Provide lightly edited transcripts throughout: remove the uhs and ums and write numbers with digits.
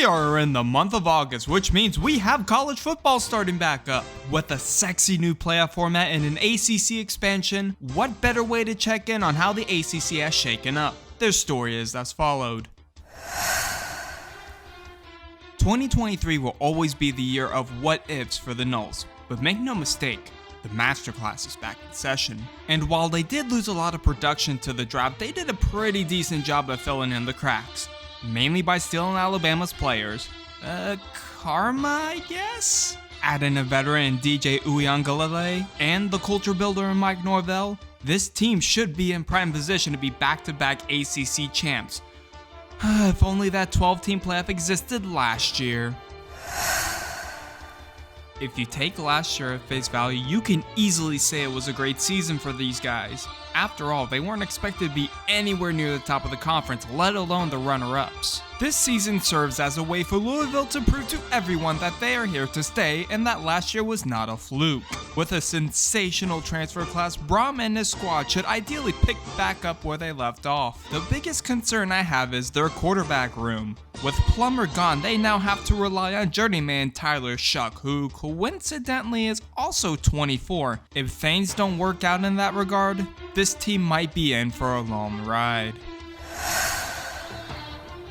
are in the month of August, which means we have college football starting back up. With a sexy new playoff format and an ACC expansion, what better way to check in on how the ACC has shaken up? Their story is as followed. 2023 will always be the year of what-ifs for the Noles, but make no mistake, the masterclass is back in session. And while they did lose a lot of production to the draft, they did a pretty decent job of filling in the cracks. Mainly by stealing Alabama's players. Karma, I guess? Add in a veteran DJ Uiagalelei and the culture builder in Mike Norvell, this team should be in prime position to be back-to-back ACC champs. If only that 12-team playoff existed last year. If you take last year at face value, you can easily say it was a great season for these guys. After all, they weren't expected to be anywhere near the top of the conference, let alone the runner-ups. This season serves as a way for Louisville to prove to everyone that they are here to stay and that last year was not a fluke. With a sensational transfer class, Brom and his squad should ideally pick back up where they left off. The biggest concern I have is their quarterback room. With Plummer gone, they now have to rely on journeyman Tyler Shuck, who coincidentally is also 24. If things don't work out in that regard, this team might be in for a long ride.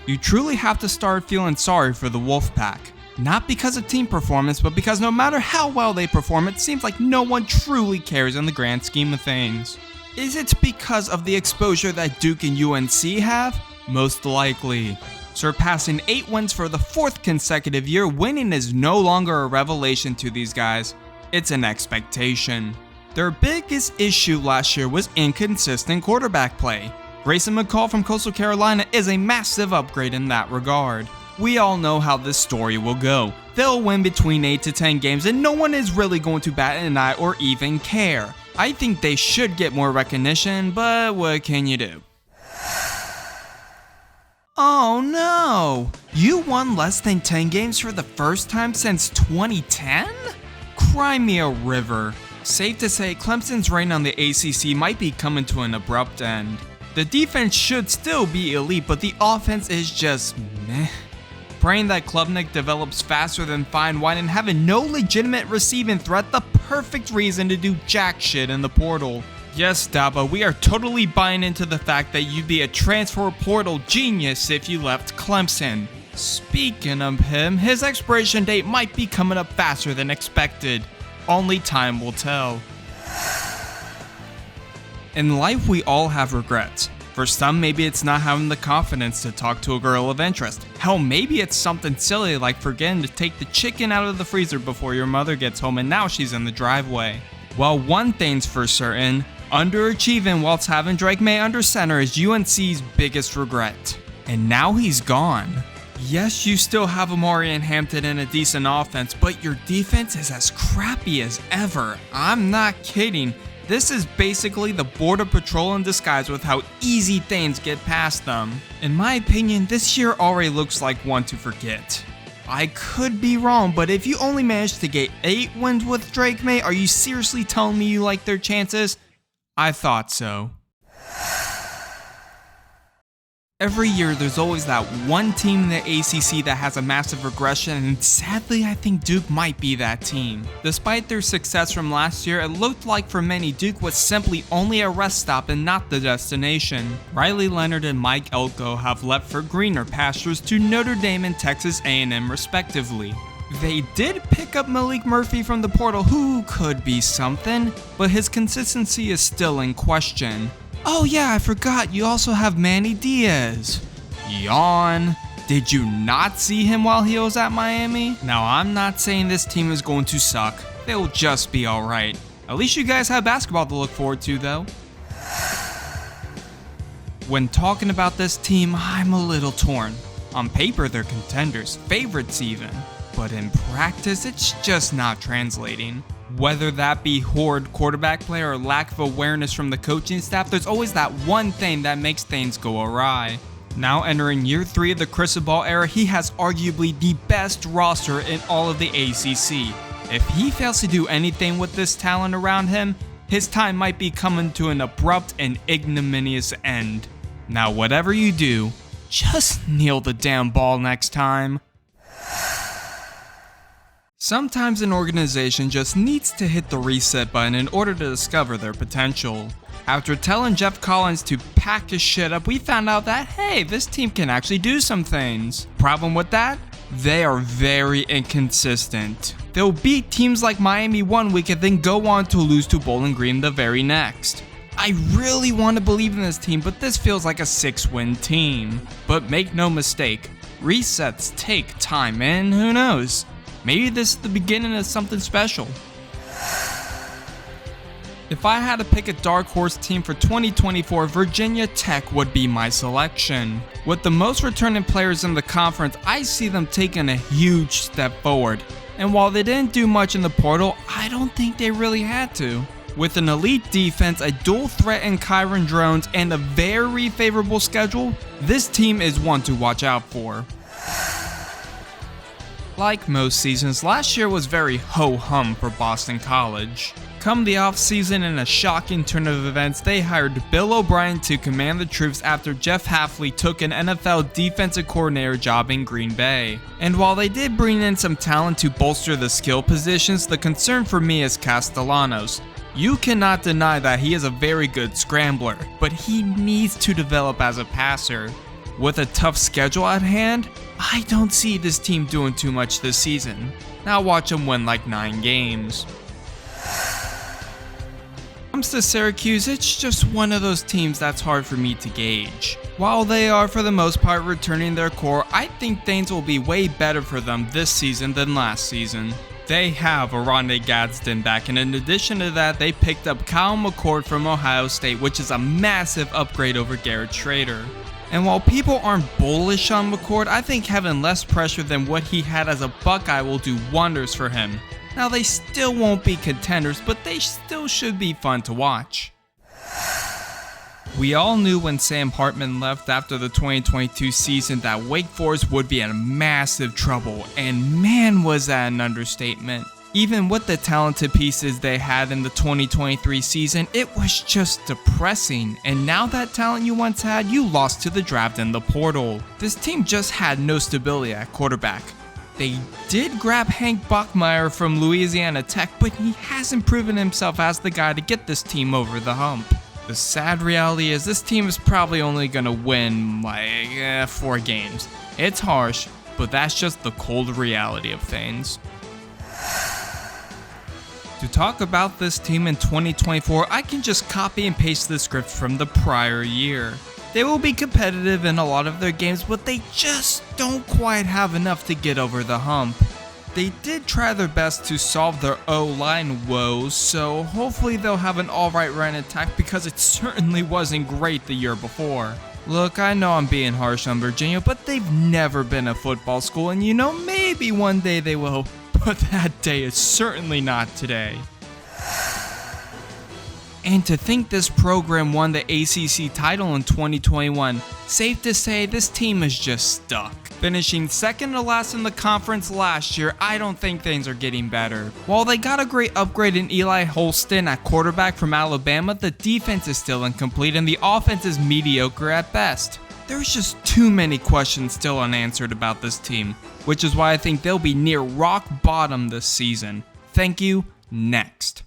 You truly have to start feeling sorry for the Wolfpack. Not because of team performance, but because no matter how well they perform, it seems like no one truly cares in the grand scheme of things. Is it because of the exposure that Duke and UNC have? Most likely. Surpassing 8 wins for the 4th consecutive year, winning is no longer a revelation to these guys. It's an expectation. Their biggest issue last year was inconsistent quarterback play. Grayson McCall from Coastal Carolina is a massive upgrade in that regard. We all know how this story will go. They'll win between 8 to 10 games and no one is really going to bat an eye or even care. I think they should get more recognition, but what can you do? Oh no! You won less than 10 games for the first time since 2010? Cry me a river. Safe to say, Clemson's reign on the ACC might be coming to an abrupt end. The defense should still be elite, but the offense is just meh. Praying that Klubnik develops faster than fine wine and having no legitimate receiving threat, the perfect reason to do jack shit in the portal. Yes, Daba, we are totally buying into the fact that you'd be a transfer portal genius if you left Clemson. Speaking of him, his expiration date might be coming up faster than expected. Only time will tell. In life, we all have regrets. For some, maybe it's not having the confidence to talk to a girl of interest. Hell, maybe it's something silly like forgetting to take the chicken out of the freezer before your mother gets home and now she's in the driveway. Well, one thing's for certain, underachieving whilst having Drake May under center is UNC's biggest regret. And now he's gone. Yes, you still have Amari and Hampton in a decent offense, but your defense is as crappy as ever. I'm not kidding. This is basically the Border Patrol in disguise with how easy things get past them. In my opinion, this year already looks like one to forget. I could be wrong, but if you only managed to get 8 wins with Drake May, are you seriously telling me you like their chances? I thought so. Every year, there's always that one team in the ACC that has a massive regression, and sadly, I think Duke might be that team. Despite their success from last year, it looked like for many, Duke was simply only a rest stop and not the destination. Riley Leonard and Mike Elko have left for greener pastures to Notre Dame and Texas A&M respectively. They did pick up Malik Murphy from the portal, who could be something, but his consistency is still in question. Oh yeah, I forgot, you also have Manny Diaz. Yawn. Did you not see him while he was at Miami? Now, I'm not saying this team is going to suck. They'll just be alright. At least you guys have basketball to look forward to, though. When talking about this team, I'm a little torn. On paper, they're contenders, favorites even. But in practice, it's just not translating. Whether that be horrid quarterback play or lack of awareness from the coaching staff, there's always that one thing that makes things go awry. Now entering year 3 of the Cristobal era, he has arguably the best roster in all of the ACC. If he fails to do anything with this talent around him, his time might be coming to an abrupt and ignominious end. Now whatever you do, just kneel the damn ball next time. Sometimes an organization just needs to hit the reset button in order to discover their potential. After telling Jeff Collins to pack his shit up, we found out that, hey, this team can actually do some things. Problem with that? They are very inconsistent. They'll beat teams like Miami one week and then go on to lose to Bowling Green the very next. I really want to believe in this team, but this feels like a 6-win team. But make no mistake, resets take time, and who knows? Maybe this is the beginning of something special. If I had to pick a dark horse team for 2024, Virginia Tech would be my selection. With the most returning players in the conference, I see them taking a huge step forward. And while they didn't do much in the portal, I don't think they really had to. With an elite defense, a dual threat in Kyron Drones, and a very favorable schedule, this team is one to watch out for. Like most seasons, last year was very ho-hum for Boston College. Come the offseason, in a shocking turn of events, they hired Bill O'Brien to command the troops after Jeff Hafley took an NFL defensive coordinator job in Green Bay. And while they did bring in some talent to bolster the skill positions, the concern for me is Castellanos. You cannot deny that he is a very good scrambler, but he needs to develop as a passer. With a tough schedule at hand, I don't see this team doing too much this season. Now watch them win like 9 games. When it comes to Syracuse, it's just one of those teams that's hard for me to gauge. While they are for the most part returning their core, I think things will be way better for them this season than last season. They have Oronde Gadsden back, and in addition to that, they picked up Kyle McCord from Ohio State, which is a massive upgrade over Garrett Schrader. And while people aren't bullish on McCord, I think having less pressure than what he had as a Buckeye will do wonders for him. Now they still won't be contenders, but they still should be fun to watch. We all knew when Sam Hartman left after the 2022 season that Wake Forest would be in massive trouble, and man was that an understatement. Even with the talented pieces they had in the 2023 season, it was just depressing, and now that talent you once had, you lost to the draft and the portal. This team just had no stability at quarterback. They did grab Hank Bachmeier from Louisiana Tech, but he hasn't proven himself as the guy to get this team over the hump. The sad reality is this team is probably only gonna win like 4 games. It's harsh, but that's just the cold reality of things. To talk about this team in 2024, I can just copy and paste the script from the prior year. They will be competitive in a lot of their games, but they just don't quite have enough to get over the hump. They did try their best to solve their O-line woes, so hopefully they'll have an alright run attack because it certainly wasn't great the year before. Look, I know I'm being harsh on Virginia, but they've never been a football school, and maybe one day they will, but that day is certainly not today. And to think this program won the ACC title in 2021, safe to say this team is just stuck. Finishing second to last in the conference last year, I don't think things are getting better. While they got a great upgrade in Eli Holston at quarterback from Alabama, the defense is still incomplete and the offense is mediocre at best. There's just too many questions still unanswered about this team, which is why I think they'll be near rock bottom this season. Thank you, next.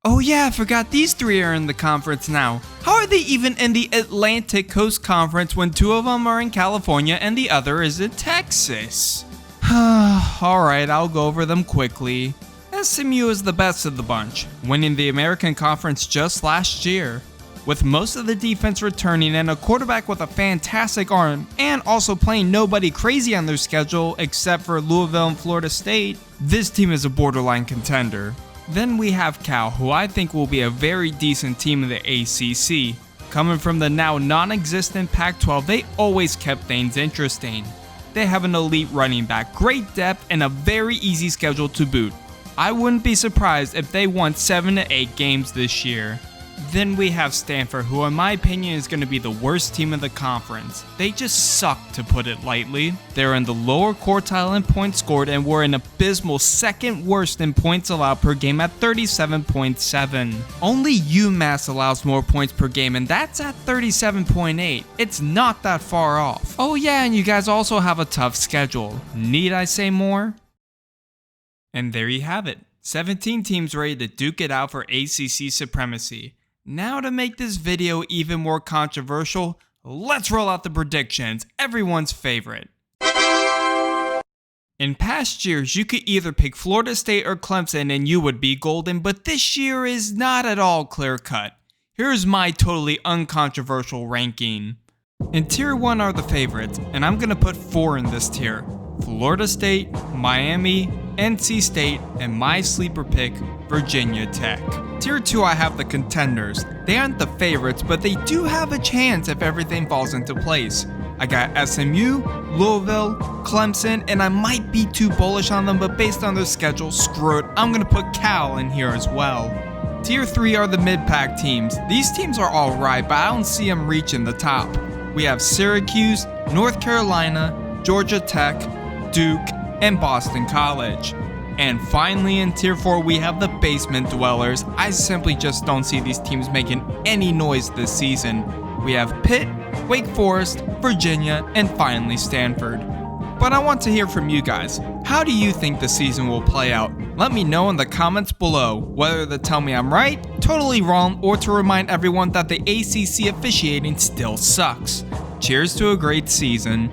Oh yeah, I forgot these 3 are in the conference now. How are they even in the Atlantic Coast Conference when 2 of them are in California and the other is in Texas? Alright, I'll go over them quickly. SMU is the best of the bunch, winning the American Conference just last year. With most of the defense returning and a quarterback with a fantastic arm, and also playing nobody crazy on their schedule except for Louisville and Florida State, this team is a borderline contender. Then we have Cal, who I think will be a very decent team in the ACC. Coming from the now non-existent Pac-12, they always kept things interesting. They have an elite running back, great depth, and a very easy schedule to boot. I wouldn't be surprised if they won 7 to 8 games this year. Then we have Stanford, who in my opinion is going to be the worst team in the conference. They just suck, to put it lightly. They're in the lower quartile in points scored and were an abysmal second worst in points allowed per game at 37.7. Only UMass allows more points per game, and that's at 37.8. It's not that far off. Oh yeah, and you guys also have a tough schedule. Need I say more? And there you have it. 17 teams ready to duke it out for ACC supremacy. Now to make this video even more controversial, let's roll out the predictions, everyone's favorite. In past years, you could either pick Florida State or Clemson and you would be golden, but this year is not at all clear cut. Here's my totally uncontroversial ranking. In Tier 1 are the favorites, and I'm gonna put 4 in this tier. Florida State, Miami, NC State, and my sleeper pick, Virginia Tech. Tier 2 I have the contenders. They aren't the favorites, but they do have a chance if everything falls into place. I got SMU, Louisville, Clemson, and I might be too bullish on them, but based on their schedule, screw it, I'm gonna put Cal in here as well. Tier 3 are the mid-pack teams. These teams are alright, but I don't see them reaching the top. We have Syracuse, North Carolina, Georgia Tech, Duke, and Boston College. And finally in Tier 4 we have the basement dwellers. I simply just don't see these teams making any noise this season. We have Pitt, Wake Forest, Virginia, and finally Stanford. But I want to hear from you guys. How do you think the season will play out? Let me know in the comments below, whether to tell me I'm right, totally wrong, or to remind everyone that the ACC officiating still sucks. Cheers to a great season.